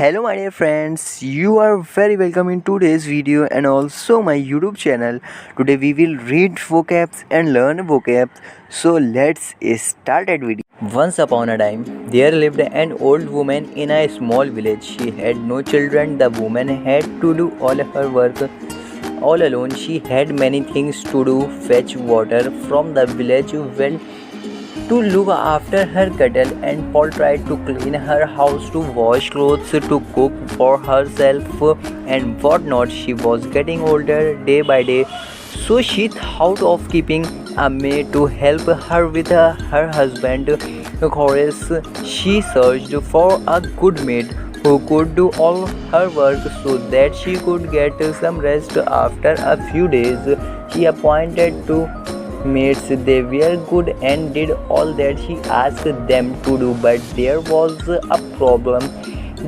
Hello my dear friends, you are very welcome in today's video and also my YouTube channel. Today we will read vocabs and learn vocabs. So let's start that video. Once upon a time, there lived an old woman in a small village. She had no children. The woman had to do all her work all alone. She had many things to do: fetch water from the village well, to look after her cattle and poultry, to clean her house, to wash clothes, to cook for herself, and whatnot. She was getting older day by day, so she thought of keeping a maid to help her with her husband. Of course, she searched for a good maid who could do all her work so that she could get some rest. After a few days, she appointed two maids. They were good and did all that she asked them to do, but there was a problem.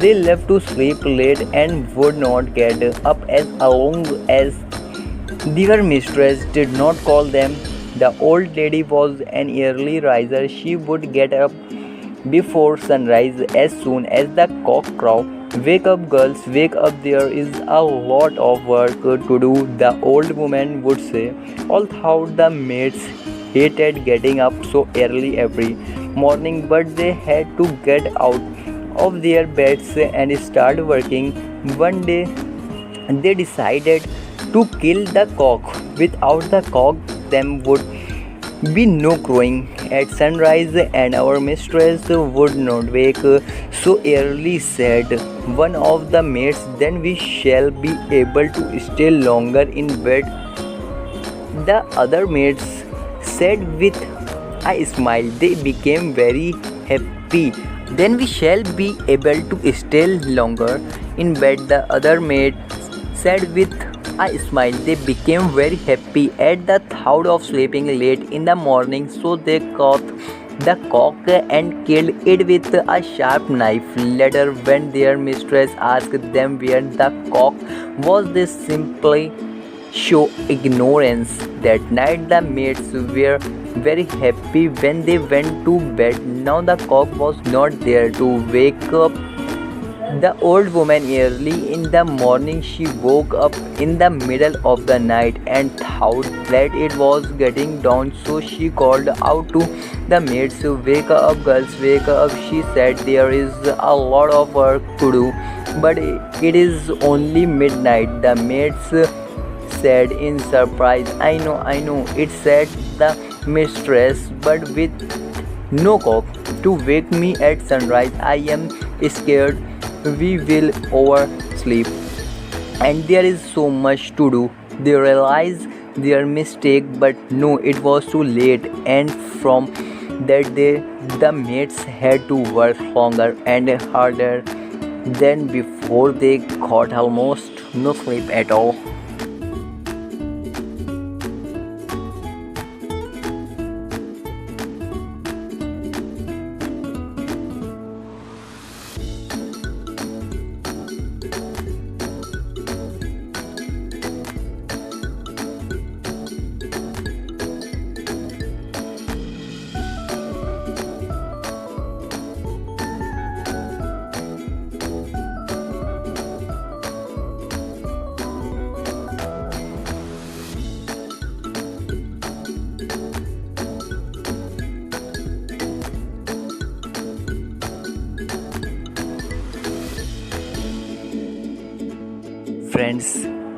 They loved to sleep late and would not get up as long as their mistress did not call them. The old lady was an early riser. She would get up before sunrise as soon as the cock crow. Wake up, girls, wake up, there is a lot of work to do, the old woman would say. Although the maids hated getting up so early every morning, but they had to get out of their beds and start working. One day they decided to kill the cock. Without the cock, there would be no crowing at sunrise, and our mistress would not wake so early, said one of the maids. Then we shall be able to stay longer in bed, the other maids said with a smile. They became very happy. Then we shall be able to stay longer in bed, the other maid said with a smile. They became very happy at the thought of sleeping late in the morning, so they caught the cock and killed it with a sharp knife. Later, when their mistress asked them where the cock was, they simply show ignorance. That night, the maids were very happy when they went to bed. Now the cock was not there to wake up the old woman early in the morning. She woke up in the middle of the night and thought that it was getting dawn, so she called out to the maids, "Wake up, girls, wake up," she said. "There is a lot of work to do, but it is only midnight," the maids said in surprise. I know," it said the mistress, "but with no cock to wake me at sunrise, I am scared we will oversleep and there is so much to do." They realized their mistake, but no, it was too late, and from that day the maids had to work longer and harder than before. They got almost no sleep at all. Friends,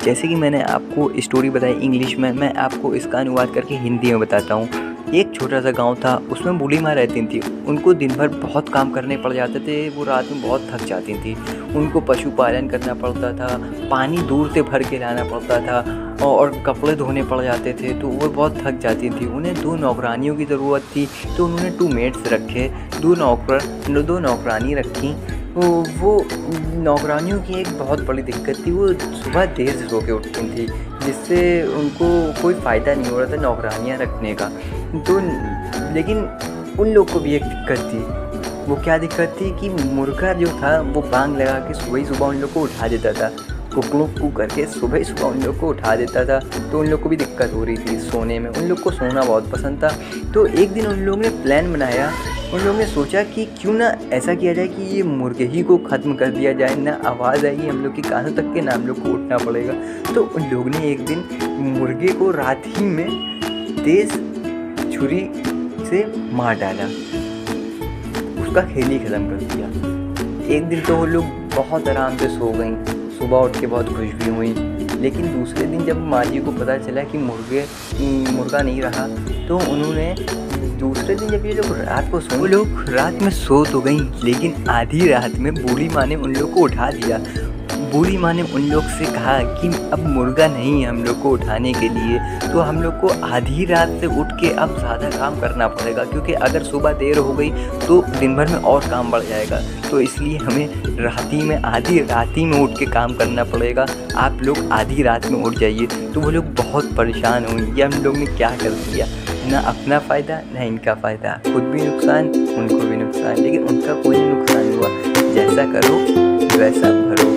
जैसे कि मैंने आपको story बताई English में, मैं आपको इसका अनुवाद करके हिंदी में बताता हूँ। एक छोटा सा गांव था, उसमें बूढ़ी माँ रहती थी। उनको दिन भर बहुत काम करने पड़ जाते थे, वो रात में बहुत थक जाती थी। उनको पशुपालन करना पड़ता था, पानी दूर से भर के लाना पड़ता था और कपड़े धोने पड़ जाते थे, तो वो बहुत थक जाती थी। उन्हें दो नौकरानियों की ज़रूरत थी, तो उन्होंने टू मेड्स रखे, दो नौकरानी रखी। वो नौकरानियों की एक बहुत बड़ी दिक्कत थी, वो सुबह देर से सो के उठती थी, जिससे उनको कोई फ़ायदा नहीं हो रहा था नौकरानियाँ रखने का। तो लेकिन उन लोग को भी एक दिक्कत थी। वो क्या दिक्कत थी कि मुर्गा जो था वो बांग लगा के सुबह ही सुबह उन लोग को उठा देता था, कुकलू करके सुबह ही सुबह उन लोग को उठा देता था। तो उन लोग को भी दिक्कत हो रही थी सोने में, उन लोग को सोना बहुत पसंद था। तो एक दिन उन लोगों ने प्लान बनाया उन लोगों ने सोचा कि क्यों ना ऐसा किया जाए कि ये मुर्गे ही को ख़त्म कर दिया जाए, ना आवाज़ आएगी हम लोग के कानों तक के, ना हम लोग को उठना पड़ेगा। तो उन लोग ने एक दिन मुर्गे को रात ही में तेज़ छुरी से मार डाला, उसका खेल ही ख़त्म कर दिया। एक दिन तो वो लोग बहुत आराम से सो गई, सुबह उठ के बहुत खुश भी हुई। लेकिन दूसरे दिन जब माँ जी को पता चला कि मुर्गा नहीं रहा, तो उन्होंने दूसरे दिन जब ये लोग रात को वो लोग रात में सो तो गई, लेकिन आधी रात में बूढ़ी माँ ने उन लोग को उठा दिया। बूढ़ी माँ ने उन लोग से कहा कि अब मुर्गा नहीं है हम लोग को उठाने के लिए, तो हम लोग को आधी रात से उठ के अब ज़्यादा काम करना पड़ेगा, क्योंकि अगर सुबह देर हो गई तो दिन भर में और काम बढ़ जाएगा। तो इसलिए हमें आधी रात ही में उठ के काम करना पड़ेगा, आप लोग आधी रात में उठ जाइए। तो वो लोग बहुत परेशान हुई, ये हम लोग ने क्या कर दिया, ना अपना फ़ायदा ना इनका फ़ायदा, खुद भी नुकसान उनको भी नुकसान। लेकिन उनका कोई नुकसान हुआ, जैसा करो वैसा भरो।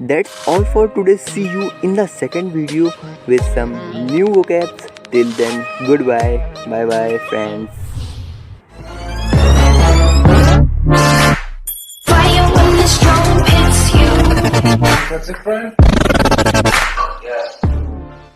That's all for today. See you in the second video with some new vocabs. Till then, goodbye. Bye bye, friends. Fire when the storm hits you. That's it, friend? Yeah.